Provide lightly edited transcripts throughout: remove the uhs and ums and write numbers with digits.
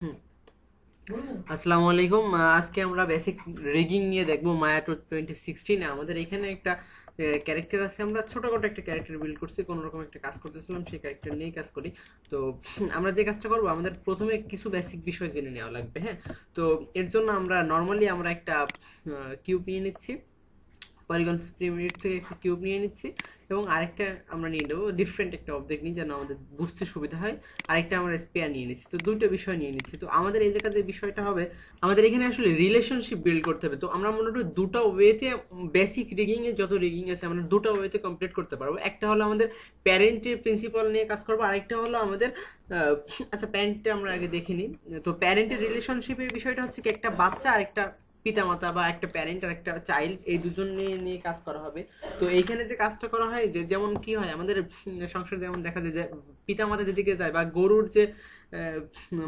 হুম, আসসালামু আলাইকুম। আজকে আমরা বেসিক রিগিং নিয়ে দেখবো মায়া 2016। আমাদের এখানে একটা ক্যারেক্টার আছে, আমরা ছোটখাটো একটা ক্যারেক্টার বিল্ড করছি, কোনো রকম একটা কাজ করতেছিলাম, সেই ক্যারেক্টার নিয়েই কাজ করি। তো আমরা যে কাজটা করবো, আমাদের প্রথমে কিছু বেসিক বিষয় জেনে নেওয়া লাগবে। হ্যাঁ, তো এর জন্য আমরা নর্মালি আমরা একটা কিউব নিয়ে নিচ্ছি, পলিগন স্প্রিমিট থেকে একটা কিউব নিয়ে নিচ্ছি, এবং আরেকটা আমরা নিয়ে নেবো ডিফারেন্ট একটা অবজেক্ট নিয়ে, যেন আমাদের বুঝতে সুবিধা হয়। আরেকটা আমরা স্পেয়ার নিয়ে নিচ্ছি, তো দুইটা বিষয় নিয়ে নিচ্ছি। তো আমাদের এই জায়গাতে বিষয়টা হবে, আমাদের এখানে আসলে রিলেশনশিপ বিল্ড করতে হবে। তো আমরা মোটামুটি দুটো ওয়েতে, বেসিক রিগিং এর যত রিগিং আছে আমরা দুটো ওয়েতে কমপ্লিট করতে পারবো। একটা হলো আমাদের প্যারেন্টের প্রিন্সিপাল নিয়ে কাজ করবো, আরেকটা হলো আমাদের আচ্ছা, প্যারেন্টটা আমরা আগে দেখে নিই। তো প্যারেন্টের রিলেশনশিপের বিষয়টা হচ্ছে কি, একটা বাচ্চা আর একটা পিতামাতা, বা একটা প্যারেন্ট আর একটা চাইল্ড, এই দুজন নিয়ে নিয়ে কাজ করা হবে। তো এইখানে যে কাজটা করা হয়, যে যেমন কি হয় আমাদের সংসারে, যেমন দেখা যায় যে পিতামাতা যেদিকে যায়, বা গরুর যে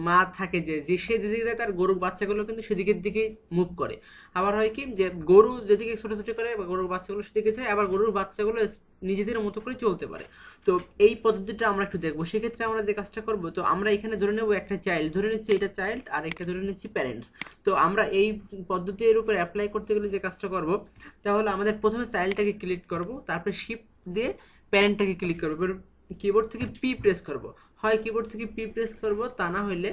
মা থাকে, যে যে সে যেদিকে যায় তার গরুর বাচ্চাগুলো কিন্তু সেদিকের দিকেই মুভ করে। আবার হয় কি, যে গরু যেদিকে ছোটাছুটি করে বা গরুর বাচ্চাগুলো সেদিকে যায়, আবার গরুর বাচ্চাগুলো নিজেদের মতো করে চলতে পারে। তো এই পদ্ধতিটা আমরা একটু দেখবো। সেক্ষেত্রে আমরা যে কাজটা করবো, তো আমরা এখানে ধরে নেবো একটা চাইল্ড, ধরে নিচ্ছি এটা চাইল্ড, আর একটা ধরে নিচ্ছি প্যারেন্টস। তো আমরা এই পদ্ধতির উপর অ্যাপ্লাই করতে গেলে যে কাজটা করব, তাহলে আমাদের প্রথমে চাইল্ডটাকে ক্লিক করব, তারপরে শিফট দিয়ে প্যারেন্টটাকে ক্লিক করব, এবার কিবোর্ড থেকে পি প্রেস করব। হয় কিবোর্ড থেকে পি প্রেস করব, তা না হলে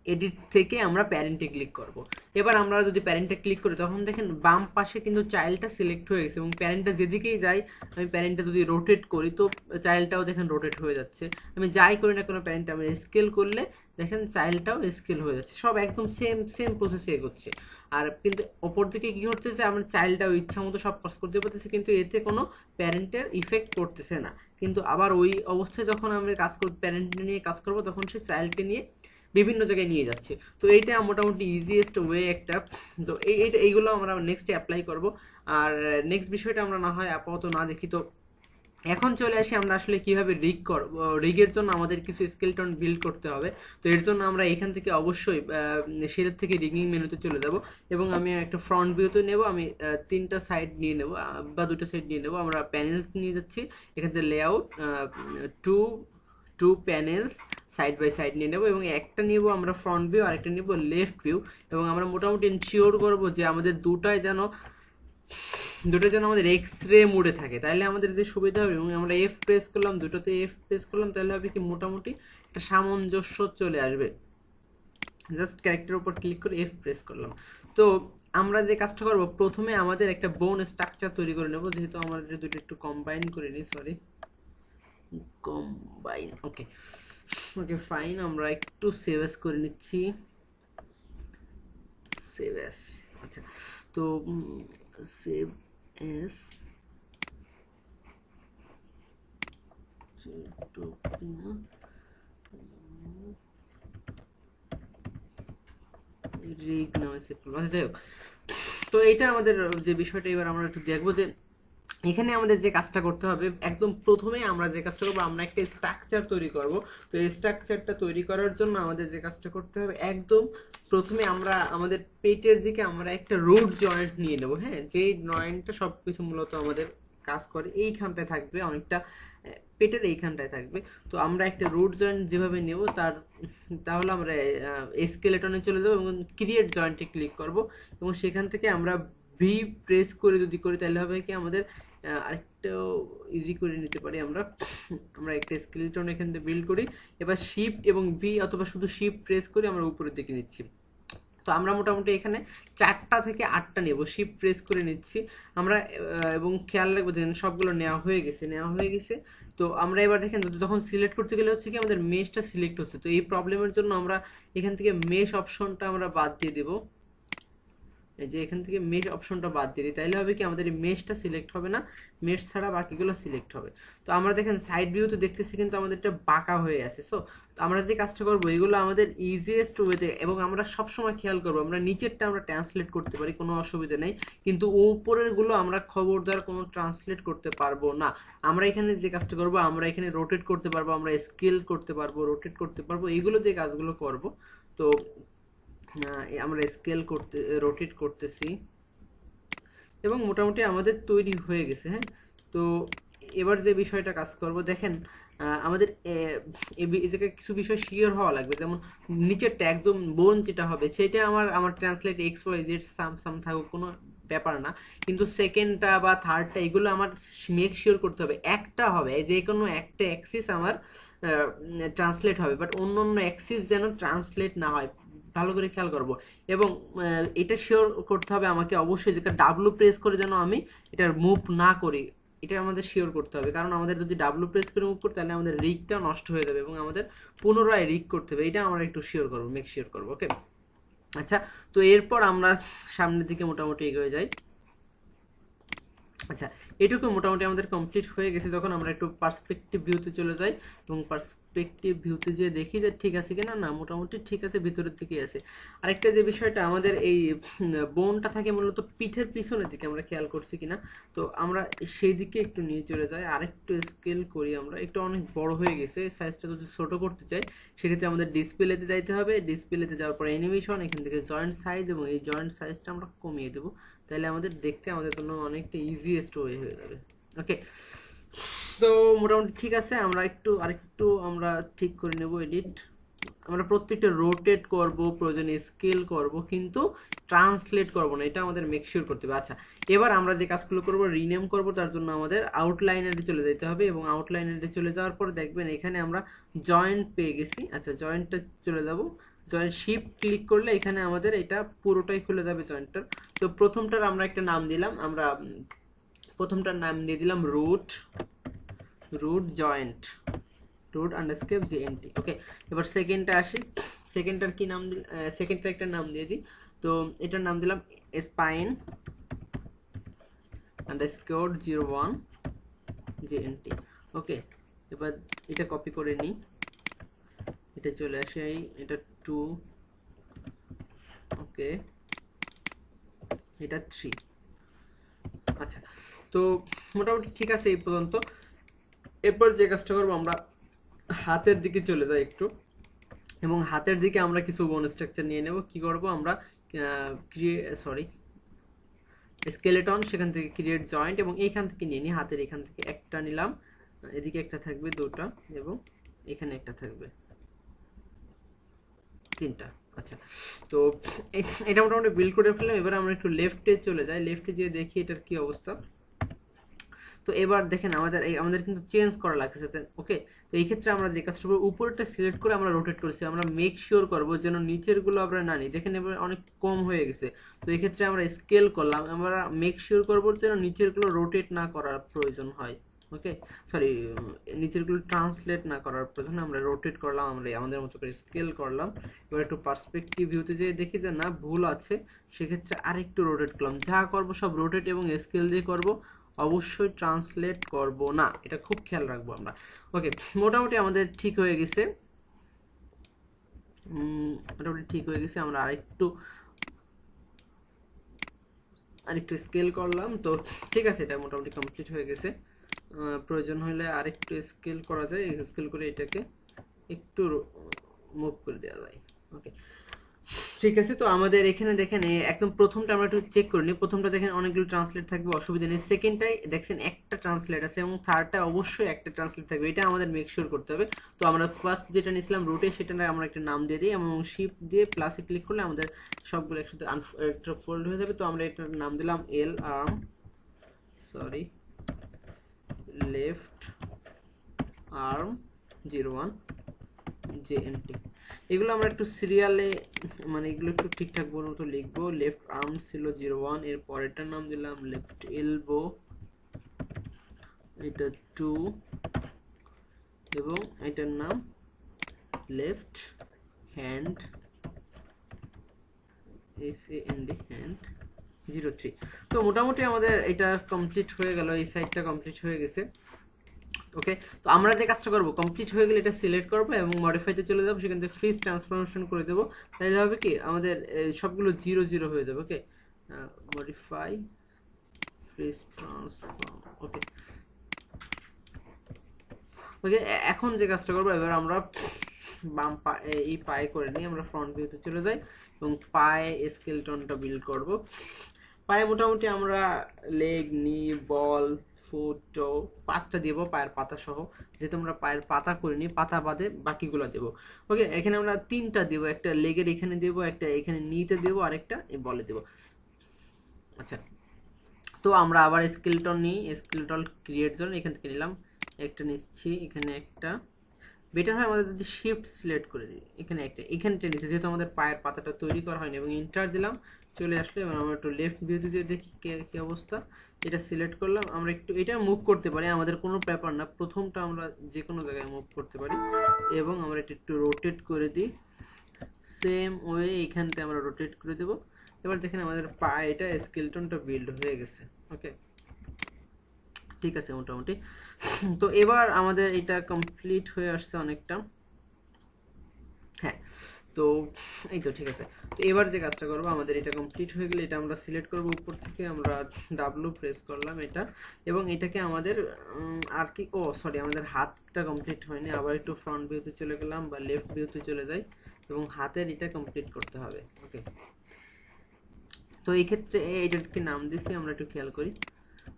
এডিট থেকে আমরা প্যারেন্টে ক্লিক করব। এবার আমরা যদি প্যারেন্টে ক্লিক করি, তখন দেখেন বাম পাশে কিন্তু চাইল্ডটা সিলেক্ট হয়ে গেছে, এবং প্যারেন্টটা যেদিকেই যাই, আমি প্যারেন্টটা যদি রোটেট করি, তো চাইল্ডটাও দেখেন রোটেট হয়ে যাচ্ছে। আমি যাই করি না কোনো প্যারেন্ট, আমি স্কেল করলে দেখেন চাইল্ডটাও স্কেল হয়ে যাচ্ছে, সব একদম সেম সেম প্রসেসে এগোচ্ছে। আর কিন্তু অপর দিকে কি হচ্ছে, আমরা চাইল্ডটাও ইচ্ছা মতো সব কাজ করতে পারতেছি, কিন্তু এতে কোনো প্যারেন্টের ইফেক্ট পড়তেছে না। কিন্তু আবার ওই অবস্থায় যখন আমরা কাজ করব, প্যারেন্ট নিয়ে কাজ করব, তখন সে চাইল্ডকে নিয়ে বিভিন্ন জায়গায় নিয়ে যাচ্ছে। তো এইটা মোটামুটি ইজিয়েস্ট ওয়ে একটা। তো এইগুলো আমরা নেক্সটে অ্যাপ্লাই করব। আর নেক্সট বিষয়টা আমরা না হয় আপাতত না দেখি। তো এখন চলে আসি আমরা আসলে কিভাবে রিগ করব। রিগের জন্য আমাদের কিছু স্কেলটন বিল্ড করতে হবে। তো এর জন্য আমরা এখান থেকে অবশ্যই শেলের থেকে রিগিং মেনুতে চলে যাব, এবং আমি একটা ফ্রন্ট ভিউতে নেব। আমি তিনটা সাইড নিয়ে নেব, বা দুটো সাইড নিয়ে নেব। আমরা প্যানেলস নিয়ে যাচ্ছি, এখান থেকে layout, two two panels side by side নিয়ে নেব, এবং একটা নিব আমরা ফ্রন্ট ভিউ, আর একটা নিব লেফট ভিউ। এবং আমরা মোটামুটি ইনশিওর করব যে আমাদের দুটো যেন আমাদের এক্স রে মোডে থাকে, তাহলে আমাদের যে সুবিধা হবে। এবং আমরা এফ প্রেস করলাম, দুটোতে এফ প্রেস করলাম, তাহলে হবে কি, মোটামুটি একটা সামঞ্জস্য চলে আসবে। জাস্ট ক্যারেক্টারের উপর ক্লিক করে এফ প্রেস করলাম। তো আমরা যে কাজটা করব, প্রথমে আমাদের একটা বোন স্ট্রাকচার তৈরি করে নেব, যেহেতু আমাদের দুটো একটু কম্বাইন করে নিই, সরি, কম্বাইন, ওকে ওকে ফাইন। আমরা একটু সেভ এস করে নিচ্ছি, সেভ এস। আচ্ছা, তো সেভ এস রিগ নামে সেভ করবো। আচ্ছা, যাই হোক, তো এইটা আমাদের যে বিষয়টা, এবার আমরা একটু দেখবো যে এখানে আমাদের যে কাজটা করতে হবে, একদম প্রথমে আমরা যে কাজটা করবো, আমরা একটা স্ট্রাকচার তৈরি করব। তো এই স্ট্রাকচারটা তৈরি করার জন্য আমাদের যে কাজটা করতে হবে, একদম প্রথমে আমরা আমাদের পেটের দিকে আমরা একটা রুট জয়েন্ট নিয়ে নেব। হ্যাঁ, যে জয়েন্টটা সবকিছু মূলত আমাদের কাজ করে এইখানটায় থাকবে, অনেকটা পেটের এইখানটায় থাকবে। তো আমরা একটা রুট জয়েন্ট যেভাবে নেব, তাহলে আমরা স্কেলেটনে চলে যাবো, এবং ক্রিয়েট জয়েন্টে ক্লিক করব, এবং সেখান থেকে আমরা ভি প্রেস করে যদি করি, তাহলে হবে কি, আমাদের আরেকটা ইজি করে নিতে পারি। আমরা আমরা একটা স্কেলেটন এখান থেকে বিল্ড করি, এবার শিফট এবং ভি, অথবা শুধু শিফট প্রেস করে আমরা উপরের দিকে নিচ্ছি। তো আমরা মোটামুটি এখানে 4টা থেকে 8টা নেব, শিফট প্রেস করে নিচ্ছি আমরা। এবং খেয়াল রাখবো, দেখেন সবগুলো নেওয়া হয়ে গেছে। তো আমরা এবার দেখেন, যখন সিলেক্ট করতে গেলে হচ্ছে কি, আমাদের মেশটা সিলেক্ট হচ্ছে। তো এই প্রবলেমের জন্য আমরা এখান থেকে মেশ অপশনটা আমরা বাদ দিয়ে দেবো। এই যে এখান থেকে মেশ অপশনটা বাদ দিয়ে দিই, তাইলে হবে কি, আমাদের এই মেশটা সিলেক্ট হবে না, মেশ ছাড়া বাকিগুলো সিলেক্ট হবে। তো আমরা দেখেন সাইড ভিউ তো দেখতেছি, কিন্তু আমাদের এটা বাঁকা হয়ে আছে। সো আমরা যে কাজটা করবো, এগুলো আমাদের ইজিয়েস্ট ওয়েতে, এবং আমরা সবসময় খেয়াল করবো, আমরা নিচেরটা আমরা ট্রান্সলেট করতে পারি, কোনো অসুবিধা নেই, কিন্তু উপরের গুলো আমরা খবরদার কোনো ট্রান্সলেট করতে পারবো না। আমরা এখানে যে কাজটা করবো, আমরা এখানে রোটেট করতে পারবো, আমরা স্কেল করতে পারবো, রোটেট করতে পারবো, এইগুলো দিয়ে কাজগুলো করব। তো আমরা স্কেল করতে, রোটেট করতেছি, এবং মোটামুটি আমাদের তৈরি হয়ে গেছে। হ্যাঁ, তো এবার যে বিষয়টা কাজ করব, দেখেন আমাদের এই জায়গায় কিছু বিষয় শিওর হওয়া লাগবে, যেমন নিচেরটা একদম বোন যেটা হবে সেটা আমার ট্রান্সলেট এক্স ওয়াই জেড সাম সাম থাকুক কোনো ব্যাপার না, কিন্তু সেকেন্ডটা বা থার্ডটা এগুলো আমার মেক শিওর করতে হবে একটা হবে, যে কোনো একটা অ্যাক্সিস আমার ট্রান্সলেট হবে, বাট অন্য অন্য অ্যাক্সিস যেন ট্রান্সলেট না হয়, ভালো করে খেয়াল করব। এবং এটা শিওর করতে হবে আমাকে অবশ্যই, যেটা ডাব্লু প্রেস করে যেন আমি এটার মুভ না করি, এটা আমাদের শিওর করতে হবে, কারণ আমাদের যদি ডাব্লু প্রেস করে মুভ করি তাহলে আমাদের রিগটা নষ্ট হয়ে যাবে এবং আমাদের পুনরায় রিগ করতে হবে, এটা আমরা একটু শিওর করবো, মেক শিওর করবো। ওকে, আচ্ছা, তো এরপর আমরা সামনের দিকে মোটামুটি এগিয়ে যাই। আচ্ছা, এটুকু মোটামুটি আমাদের কমপ্লিট হয়ে গেছে। যখন আমরা একটু পার্সপেক্টিভ ভিউতে চলে যাই এবং পার্সপেক্টিভ ভিউতে যে দেখি যে ঠিক আছে কিনা, না মোটামুটি ঠিক আছে, ভিতরের দিকে আছে। আরেকটা যে বিষয়টা আমাদের এই বোনটা থাকে মূলত পিঠের পিছনের দিকে, আমরা খেয়াল করছি কিনা, তো আমরা সেই দিকে একটু নিয়ে চলে যাই, আরেকটু স্কেল করি, আমরা একটু অনেক বড় হয়ে গেছে, সাইজটা যদি ছোট করতে চাই সেক্ষেত্রে আমাদের ডিসপ্লেতে যাইতে হবে, ডিসপ্লেতে যাওয়ার পর অ্যানিমেশন, এখান থেকে জয়েন্ট সাইজ, এবং এই জয়েন্ট সাইজটা আমরা কমিয়ে দেবো, তাহলে আমাদের দেখতে আমাদের জন্য অনেকটা ইজিয়েস্ট ওয়ে হয়ে যাবে। ওকে, তো মোটামুটি ঠিক আছে, আমরা আরেকটু আমরা ঠিক করে নেব এডিট, আমরা প্রত্যেকটা রোটেট করব, প্রয়োজনে স্কেল করব, কিন্তু ট্রান্সলেট করব না, এটা আমাদের মেক শিওর করতে হবে। আচ্ছা, এবার আমরা যে কাজগুলো করব, রিনেম করব, তার জন্য আমাদের আউটলাইনারে চলে যেতে হবে, এবং আউটলাইনারে চলে যাওয়ার পর দেখবেন এখানে আমরা জয়েন্ট পেয়ে গেছি। আচ্ছা, জয়েন্টটা চলে যাব, জয়েন্ট শিফট ক্লিক করলে এখানে আমাদের এটা পুরোটাই খুলে যাবে জয়েন্টটার। তো প্রথমটার আমরা একটা নাম দিলাম, আমরা প্রথমটার নাম দিয়ে দিলাম রুট জয়েন্ট, রুট আন্ডারস্কেপ জেএনটি। ওকে, এবার সেকেন্ডটা আসি, সেকেন্ডটার কি নাম দিল, সেকেন্ডটার একটা নাম দিয়ে দিই, তো এটার নাম দিলাম স্পাইন আন্ডারস্কোর 01 জেএনটি। ওকে, এবার এটা কপি করে নিই, এটা চলে আসে, এটা 2, ওকে, এটা 3। আচ্ছা, তো মোটামুটি ঠিক আছে এই পর্যন্ত। এরপর যে কাজটা করবো, আমরা হাতের দিকে চলে যাই একটু, এবং হাতের দিকে আমরা কিছু বোন স্ট্রাকচার নিয়ে নেব। কি করব আমরা, স্কেলেটন, সেখান থেকে ক্রিয়েট জয়েন্ট, এবং এইখান থেকে নিয়ে নিই, হাতের এখান থেকে একটা নিলাম, এদিকে একটা থাকবে, দুটা, এবং এখানে একটা থাকবে, তিনটা। আচ্ছা, তো এটা মোটামুটি বিল্ড করে ফেললাম। এবার আমরা একটু লেফটে চলে যাই, লেফটে গিয়ে দেখি এটার কি অবস্থা। তো এবার দেখেন আমাদের কিন্তু চেঞ্জ করা লাগছে। ওকে, তো এই ক্ষেত্রে আমরা যে কাজটা করব, উপরটা সিলেক্ট করে আমরা রোটেট করছি, আমরা মেক শিওর করব যেন নিচের গুলো আমরা না নিই। দেখেন এবার অনেক কম হয়ে গেছে, তো এই ক্ষেত্রে আমরা স্কেল করলাম, আমরা মেক শিওর করব যেন নিচের গুলো রোটেট না করার প্রয়োজন হয়। ওকে, সরি, নিচের গুলো ট্রান্সলেট না করার প্রয়োজন, আমরা রোটেট করলাম, আমরা আমাদের মতো করে স্কেল করলাম। এবার একটু পার্সপেক্টিভ ভিউতে যেয়ে দেখি যে না, ভুল আছে, সেক্ষেত্রে আরেকটু রোটেট করলাম। যা করব সব রোটেট এবং স্কেল দিয়ে করব, অবশ্যই ট্রান্সলেট করব না, এটা খুব খেয়াল রাখবো আমরা। ওকে, মোটামুটি আমাদের ঠিক হয়ে গেছে, মোটামুটি ঠিক হয়ে গেছে। আমরা আরেকটু স্কেল করলাম, তো ঠিক আছে, এটা মোটামুটি কমপ্লিট হয়ে গেছে। প্রয়োজন হলে আরেকটু স্কেল করা যায়, স্কেল করে এটাকে একটু মুভ করে দেওয়া যায়। ওকে, ঠিক আছে। তো আমাদের এখানে দেখেন একদম প্রথমটা আমরা একটু চেক করে নিই, প্রথমটা দেখেন অনেকগুলো ট্রান্সলেট থাকবে, অসুবিধা নেই। সেকেন্ডটাই দেখছেন একটা ট্রান্সলেট আছে, এবং থার্ডটা অবশ্যই একটা ট্রান্সলেট থাকবে, এটা আমাদের মেক শিওর করতে হবে। তো আমরা ফার্স্ট যেটা নিয়েছিলাম রুটে, সেটা আমরা একটা নাম দিয়ে দিই, এবং শিফট দিয়ে প্লাসে ক্লিক করলে আমাদের সবগুলো একসাথে একটা ফোল্ড হয়ে যাবে। তো আমরা এটার নাম দিলাম লেফট আর্ম 01 জেএনটি। এগুলো আমরা একটু সিরিয়ালে, মানে এগুলো একটু ঠিকঠাক মতো লিখবো। লেফট আর্ম ছিল 01, এর পরেরটার নাম দিলাম লেফট এলবো, এটা 2, এবং এটার নাম লেফট হ্যান্ড হ্যান্ড 03। তো মোটামুটি আমাদের এটা কমপ্লিট হয়ে গেল, এই সাইডটা কমপ্লিট হয়ে গেছে। ওকে, তো আমরা যে কাজটা করবো, কমপ্লিট হয়ে গেলে এটা সিলেক্ট করবো এবং মডিফাইতে চলে যাবো, সেখান থেকে ফ্রিজ ট্রান্সফরমেশন করে দেবো, তাহলে হবে কি আমাদের সবগুলো 0 হয়ে যাবে। ওকে, মডিফাই ফ্রিজ ট্রান্সফর্ম। ওকে, ওকে, এখন যে কাজটা করবো, এবার আমরা বাম এই পায়ে করে নিয়ে আমরা ফ্রন্ট ভিউতে চলে যাই এবং পায়ে স্কেলটনটা বিল্ড করব। পায়ে মোটামুটি আমরা লেগ, নি, বল, ফুটো 5টা দিব পায়ের পাতা সহ, যেহেতু আমরা পায়ের পাতা করিনি, পাতা বাদে বাকিগুলো দেব। ওকে, এখানে আমরা 3টা দিব, একটা লেগের এখানে দেব, একটা এখানে নিতে দেব, আর একটা বলে দেব। আচ্ছা, তো আমরা আবার স্কেলটন নিই, স্কেলটন ক্রিয়েট জন্য এখান থেকে নিলাম, একটা নিচ্ছি, এখানে একটা। বেটার হয় আমাদের যদি শিফট সিলেক্ট করে দিই, এখানে একটা, এখানটা নিচে, যেহেতু আমাদের পায়ের পাতাটা তৈরি করা হয়নি, এবং ইন্টার দিলাম, চলে আসলো। এবং আমরা একটু লেফট ভিউতে দিয়ে দেখি কি অবস্থা। এটা সিলেক্ট করলাম, আমরা একটু এটা মুভ করতে পারি, আমাদের কোনো ব্যাপার না, প্রথমটা আমরা যে কোনো জায়গায় মুভ করতে পারি। এবং আমরা এটা একটু রোটেট করে দিই, সেম ওয়ে এখানতে আমরা রোটেট করে দেব। এবার দেখেন আমাদের পায়ে এটা স্কেলটনটা বিল্ড হয়ে গেছে। ওকে, ঠিক আছে মোটামুটি। তো এবার আমাদের এটা কমপ্লিট হয়ে আসছে অনেকটা। হ্যাঁ, তো এই তো ঠিক আছে। তো এবার যে কাজটা করবো, আমাদের এটা কমপ্লিট হয়ে গেলে এটা আমরা সিলেক্ট করবো, উপর থেকে আমরা ডাব্লু প্রেস করলাম এটা, এবং এটাকে আমাদের আর কি, ও সরি, আমাদের হাতটা কমপ্লিট হয়নি, আবার একটু ফ্রন্ট ভিউতে চলে গেলাম বা লেফট ভিউতে চলে যাই, এবং হাতের এটা কমপ্লিট করতে হবে। ওকে, তো এই ক্ষেত্রে এটার কি নাম দিছি আমরা একটু খেয়াল করি।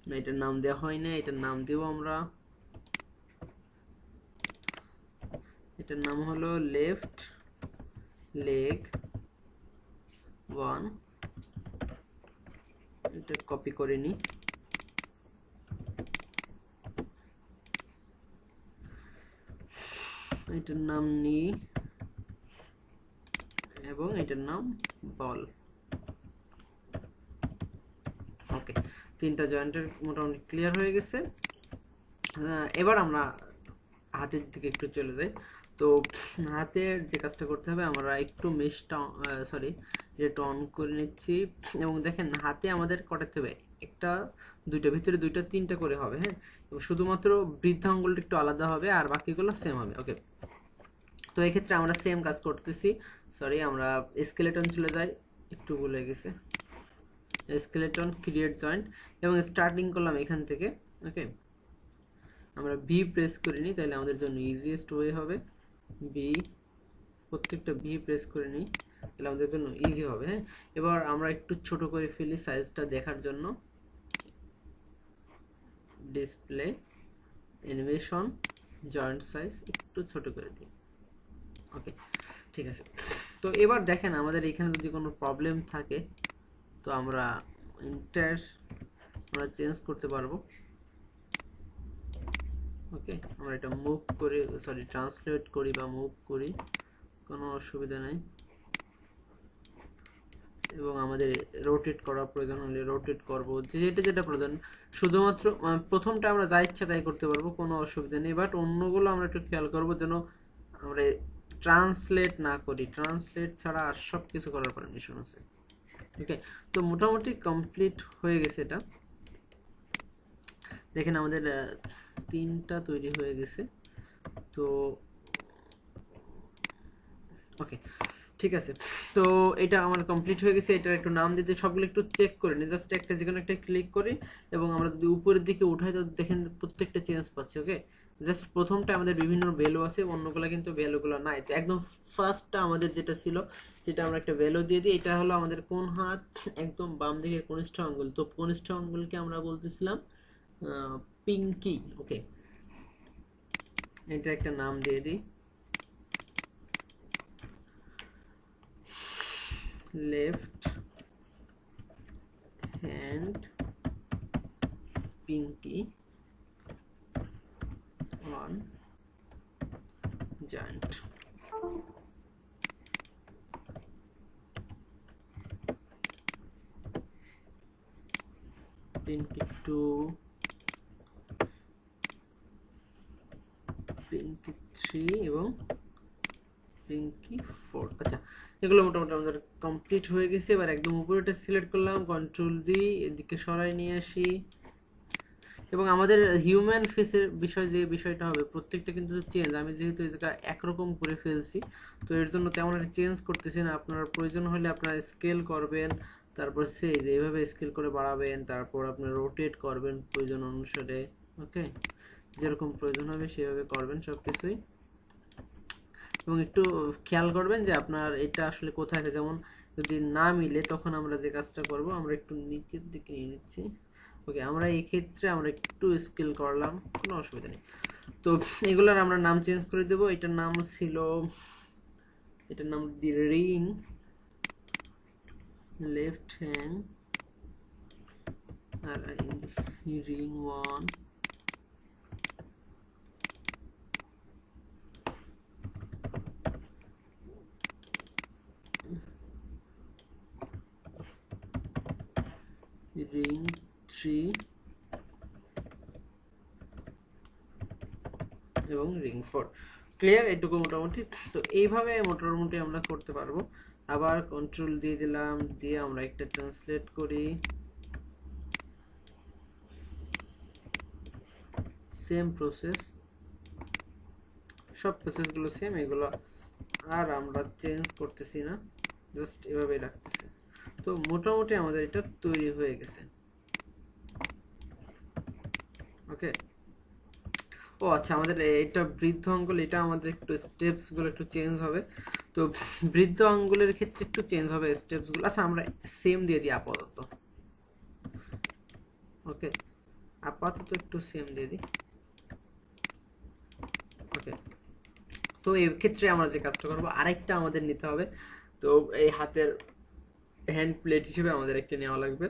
না, এটার নাম দেওয়া হয় না, এটার নাম দেব আমরা, এটার নাম হলো লেফট লেগ 1। এটা কপি করে নি, এটার নাম নি, এবং এটার নাম বল। ওকে, 3টা জয়েন্টের মোটামুটি ক্লিয়ার হয়ে গেছে। এবার আমরা হাতের দিকে একটু চলে যাই। তো হাতের যে কাজটা করতে হবে, আমরা একটু মেশটা সরি এটা অন করে নিচ্ছি, এবং দেখেন হাতে আমাদের কটাতে হবে, একটা, দুইটা, ভিতরে দুইটা, 3টা করে হবে। হ্যাঁ, এবং শুধুমাত্র বৃদ্ধা আঙ্গুলটা একটু আলাদা হবে, আর বাকিগুলো সেম হবে। ওকে, তো এই ক্ষেত্রে আমরা সেম কাজ করতেছি। সরি, আমরা স্কেলেটন চলে যাই, একটু ভুলে গেছে, স্কেলেটন ক্রিয়েট জয়েন্ট, এবং স্টার্টিং করলাম এখান থেকে। ওকে, আমরা ভি প্রেস করে নিই, তাহলে আমাদের জন্য ইজিয়েস্ট ওয়ে হবে। ভি, প্রত্যেকটা ভি প্রেস করে নিই, তাহলে আমাদের জন্য ইজি হবে। হ্যাঁ, এবার আমরা একটু ছোট করে ফেলি সাইজটা দেখার জন্য, ডিসপ্লে, অ্যানিমেশন, জয়েন্ট সাইজ একটু ছোট করে দিই। ওকে, ঠিক আছে। তো এবার দেখেন আমাদের এখানে যদি কোনো প্রবলেম থাকে, তো আমরা আমরা চেঞ্জ করতে পারবো। ওকে, আমরা এটা মুভ করে, সরি ট্রান্সলেট করি বা মুভ করি, কোনো অসুবিধা নাই। এবং আমাদের রোটেট করা প্রয়োজন হলে রোটেট করব, যেটা যেটা প্রয়োজন। শুধুমাত্র প্রথমটা আমরা যা ইচ্ছা তাই করতে পারবো, কোনো অসুবিধা নেই, বাট অন্যগুলো আমরা একটু খেয়াল করবো যেন আমরা ট্রান্সলেট না করি, ট্রান্সলেট ছাড়া আর সব কিছু করার পারমিশন আছে। ওকে, তো মোটামুটি কমপ্লিট হয়ে গেছে এটা। দেখেন আমাদের 3টা তৈরি হয়ে গেছে। তো ওকে, ঠিক আছে। তো এটা আমার কমপ্লিট হয়ে গেছে, এটার একটু নাম দিতে, সবগুলো একটু চেক করে নিই, জাস্ট একটা যে কোনো একটা ক্লিক করি, এবং আমরা যদি উপরের দিকে উঠাই তো দেখেন প্রত্যেকটা চেঞ্জ পাচ্ছি। ওকে, জাস্ট প্রথমটা আমাদের বিভিন্ন ভ্যালু আছে, অন্যগুলো কিন্তু ভ্যালুগুলো নাই। তো একদম ফার্স্টটা আমাদের যেটা ছিল, যেটা আমরা একটা ভ্যালু দিয়ে দিই, এটা হলো আমাদের কোন হাত, একদম বাম দিকে কনিষ্ঠ আঙ্গুল। তো কনিষ্ঠ আঙ্গুলকে আমরা বলতেছিলাম পিঙ্কি। ওকে, এটা একটা নাম দিয়ে দিই, left hand pinky on joint. Pinky 2, pinky 3 এবং পিঙ্কি 4। আচ্ছা, এগুলো মোটামুটি আমাদের কমপ্লিট হয়ে গেছে। এবার একদম উপরেটা সিলেক্ট করলাম, কন্ট্রোল দি, এদিকে সরাই নিয়ে আসি, এবং আমাদের হিউম্যান ফেসের বিষয় যে বিষয়টা হবে, প্রত্যেকটা কিন্তু চেঞ্জ, আমি যেহেতু এই জায়গা একরকম করে ফেলছি, তো এর জন্য তেমন একটা চেঞ্জ করতেছি না। আপনার প্রয়োজন হলে আপনারা স্কেল করবেন, তারপর সেই যে এইভাবে স্কেল করে বাড়াবেন, তারপর আপনার রোটেট করবেন প্রয়োজন অনুসারে। ওকে, যেরকম প্রয়োজন হবে সেভাবে করবেন সব কিছুই, এবং একটু খেয়াল করবেন যে আপনার এটা আসলে কোথায় আছে। যেমন যদি না মিলে, তখন আমরা যে কাজটা করব, আমরা একটু নিচের দিকে নিয়ে নিচ্ছি, ওকে, আমরা এই ক্ষেত্রে আমরা একটু স্কেল করলাম, কোনো অসুবিধা নেই। তো এগুলোর আমরা নাম চেঞ্জ করে দেব। এটার নাম ছিল, এটার নাম দি রিং লেফট হ্যান্ড, আর রিং 1, রিং 3 এবং রিং 4। ক্লিয়ার? এটুকু মোটামুটি। তো এইভাবে মোটামুটি আমরা করতে পারবো। আবার কন্ট্রোল দিয়ে দিলাম, দিয়ে আমরা একটা ট্রান্সলেট করি, সেম প্রসেস, সব প্রসেসগুলো সেম, এগুলো আর আমরা চেঞ্জ করতেছি না, জাস্ট এভাবেই রাখতেছি। তো মোটামুটি আমাদের এটা তৈরি হয়ে গেছে। ওকে, ও আচ্ছা, আমাদের এটা বৃদ্ধ আঙ্গুল, এটা আমাদের একটু স্টেপসগুলো একটু চেঞ্জ হবে। তো বৃদ্ধ আঙ্গুলের ক্ষেত্রে একটু চেঞ্জ হবে স্টেপসগুলো। আচ্ছা, আমরা সেম দিয়ে দিই আপাতত। ওকে, আপাতত একটু সেম দিয়ে দিই। ওকে, তো এই ক্ষেত্রে আমরা যে কাজটা করবো, আরেকটা আমাদের নিতে হবে। তো এই হাতের হ্যান্ড প্লেট হিসেবে আমাদের একটা নেওয়া লাগবে।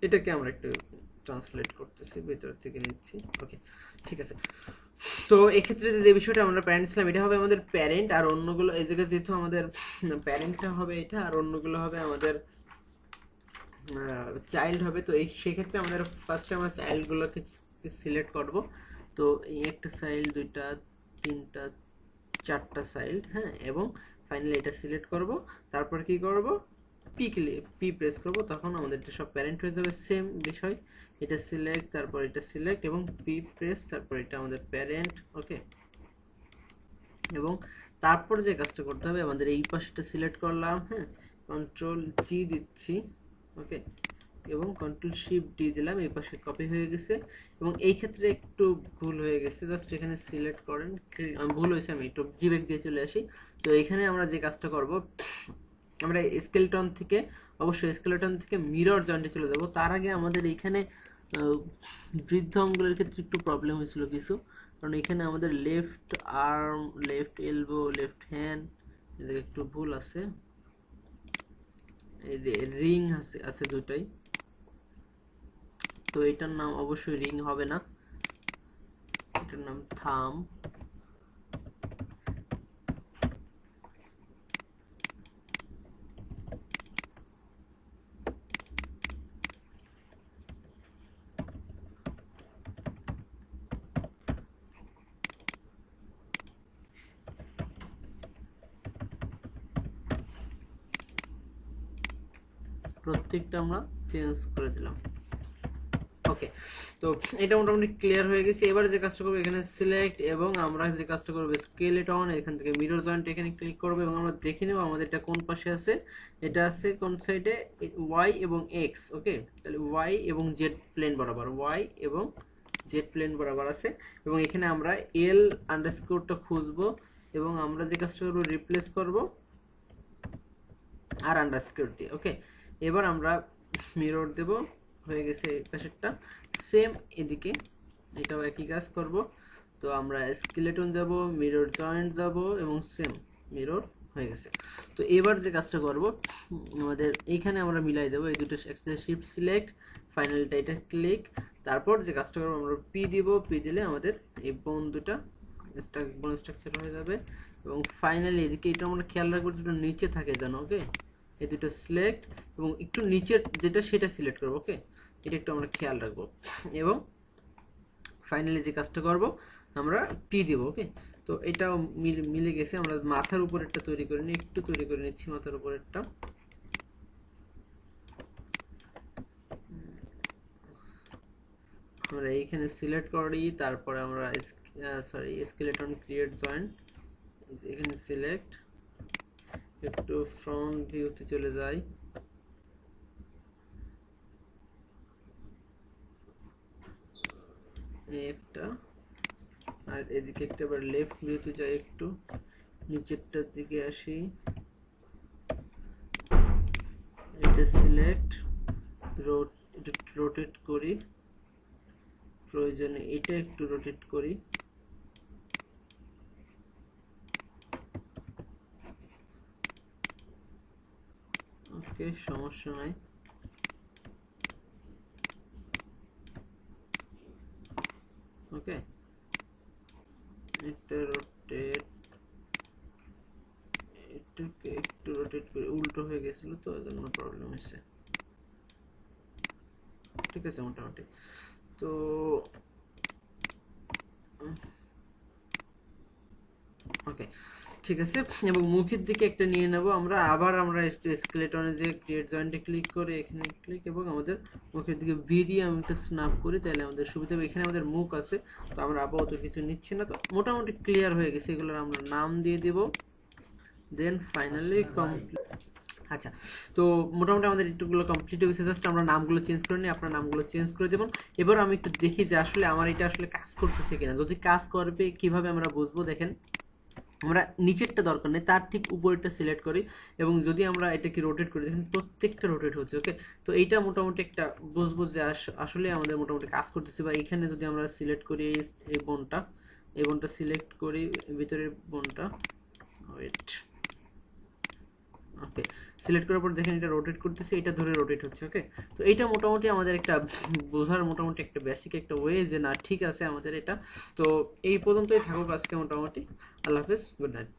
এটাকে আমরা একটু ট্রান্সলেট করতেছি, ভেতর থেকে নিচ্ছি। ওকে, ঠিক আছে। তো এক্ষেত্রে যে বিষয়টা আমরা প্যারেন্ট ছিলাম, এটা হবে আমাদের প্যারেন্ট, আর অন্যগুলো এই জায়গায় যেহেতু আমাদের প্যারেন্টটা হবে এটা, আর অন্যগুলো হবে আমাদের চাইল্ড হবে। তো এই সেক্ষেত্রে আমাদের ফার্স্টে আমরা চাইল্ডগুলোকে সিলেক্ট করব। তো এই একটা চাইল্ড, দুইটা, তিনটা, চারটা চাইল্ড, হ্যাঁ, এবং ফাইনালি এটা সিলেক্ট করব। তারপর কি করব, পি প্রেস করব, তখন আমাদের এটা সব প্যারেন্ট হয়ে যাবে। সেম বিষয়, এটা সিলেক্ট, তারপর এটা সিলেক্ট এবং পি প্রেস, তারপর এটা আমাদের প্যারেন্ট। ওকে, এবং তারপর যে কাজটা করতে হবে, আমাদের এই পাশটা সিলেক্ট করলাম, হ্যাঁ, কন্ট্রোল জি দিচ্ছি। ওকে, এবং কন্ট্রোল শিফট ডি দিলাম, এই পাশে কপি হয়ে গেছে। এবং এই ক্ষেত্রে একটু ভুল হয়ে গেছে, জাস্ট এখানে সিলেক্ট করেন, ভুল হয়েছে, আমি একটু জিবেক দিয়ে চলে আসি। তো এখানে আমরা যে কাজটা করব, আমরা স্কেলটন থেকে, অবশ্যই স্কেলটন থেকে মিরর জয়েন্টে চলে যাব। তার আগে আমাদের এইখানে বৃদ্ধ আঙ্গুলের ক্ষেত্রে একটু প্রবলেম হয়েছিল কিছু, কারণ এখানে আমাদের left arm, left elbow, left hand এদিকে একটু ভুল আছে। এই যে রিং আছে আছে দুটাই, তো এটার নাম অবশ্যই রিং হবে না, এটার নাম থাম। প্রত্যেকটা আমরা চেঞ্জ করে দিলাম। ওকে, তো এটা মোটামুটি ক্লিয়ার হয়ে গেছে। এবার যে কাজটা করবো, এখানে সিলেক্ট, এবং আমরা যে কাজটা করবো স্কেলেটন, এখান থেকে মিরর জয়েন্ট এখানে ক্লিক করবো, এবং আমরা দেখে নেবো আমাদের এটা কোন পাশে আছে। এটা আছে কোন সাইডে, ওয়াই এবং এক্স। ওকে, তাহলে ওয়াই এবং জেড প্লেন বরাবর, ওয়াই এবং জেড প্লেন বরাবর আছে। এবং এখানে আমরা এল আন্ডারস্কোরটা খুঁজবো, এবং আমরা যে কাজটা করবো রিপ্লেস করবো আর আন্ডারস্কোর দিয়ে। ওকে, এবার আমরা মিরর দেব, হয়ে গেছে এই পাশেরটা। সেম এদিকে এটাও একই কাজ করব। তো আমরা স্কেলেটন যাব, মিরর জয়েন্ট যাব, এবং সেম মিরর হয়ে গেছে। তো এবার যে কাজটা করব, আমাদের এইখানে আমরা মিলাই দেবো এই দুটো একসাথে, শিফট সিলেক্ট, ফাইনালটা এটা ক্লিক। তারপর যে কাজটা করবো, আমরা পি দিব, পি দিলে আমাদের এই বোন দুটা বোন স্ট্রাকচার হয়ে যাবে। এবং ফাইনালি এদিকে এটা আমরা খেয়াল রাখবো যেটা নিচে থাকে যেন। ওকে, এই দুটো সিলেক্ট, এবং একটু নিচের যেটা সেটা সিলেক্ট করবো। ওকে, এটা একটু আমরা খেয়াল রাখবো। এবং ফাইনালি যে কাজটা করব, আমরা পি দিব। ওকে, তো এটাও মিলে গেছে। আমরা মাথার উপরেরটা তৈরি করে নিই, একটু তৈরি করে নিচ্ছি মাথার উপরেরটা। আমরা এইখানে সিলেক্ট করি, তারপরে আমরা সরি স্কেলেটন ক্রিয়েট জয়েন্ট, এখানে সিলেক্ট, একটু ফ্রন্ট ভিউতে চলে যাই, একটা, আর এদিকে একটা আবার লেফট ভিউতে যাই, একটু নিচেরটার দিকে আসি, এটা সিলেক্ট, এটা রোটেট করি, প্রয়োজনে এটা একটু রোটেট করি, ওকে সমস্যা নাই। ওকে এটা রোটেট, এটাকে একটু রোটেট করে, উল্টো হয়ে গেছিল তো এজন্য প্রবলেম হয়েছে। ঠিক আছে মোটামুটি। তো ওকে ঠিক আছে, এবং মুখের দিকে একটা নিয়ে নেব আমরা। আবার আমরা স্কেলেটনে যে ক্রিয়েট জয়েন্টে ক্লিক করে এখানে ক্লিক, এবং আমাদের মুখের দিকে ভি দিয়ে আমি একটা স্ন্যাপ করি, তাহলে আমাদের সুবিধা হবে। এখানে আমাদের মুখ আছে, তো আমরা আপাতত কিছু নিচ্ছি না। তো মোটামুটি ক্লিয়ার হয়ে গেছে, এগুলোর আমরা নাম দিয়ে দিব, দেন ফাইনালি কমপ্লিট। আচ্ছা, তো মোটামুটি আমাদের এটুকুগুলো কমপ্লিট হয়ে গেছে, জাস্ট আমরা নামগুলো চেঞ্জ করে নিই, আপনার নামগুলো চেঞ্জ করে দেবেন। এবার আমি একটু দেখি যে আসলে আমার এটা আসলে কাজ করতেছে কিনা। যদি কাজ করবে কিভাবে আমরা বুঝবো, দেখেন আমরা নিচেরটা দরকার নেই, তার ঠিক উপরেরটা সিলেক্ট করি, এবং যদি আমরা এটাকে রোটেট করি দেখেন প্রত্যেকটা রোটেট হচ্ছে। ওকে, তো এইটা মোটামুটি একটা বুঝবো যে আসলে আমাদের মোটামুটি কাজ করতেছে। বা এখানে যদি আমরা সিলেক্ট করি এই বোনটা, এই বোনটা সিলেক্ট করি, ভিতরের বোনটা, ওয়েট, ওকে সিলেক্ট করার পর দেখেন এটা রোটেট করতেছে, এটা ধরে রোটেট হচ্ছে। ওকে, তো এইটা মোটামুটি আমাদের একটা বোঝার মোটামুটি একটা বেসিক একটা ওয়ে যে না ঠিক আছে আমাদের এটা। তো এই পর্যন্তই থাকুক আজকে মোটামুটি। আল্লাহ হাফেজ, গুড নাইট।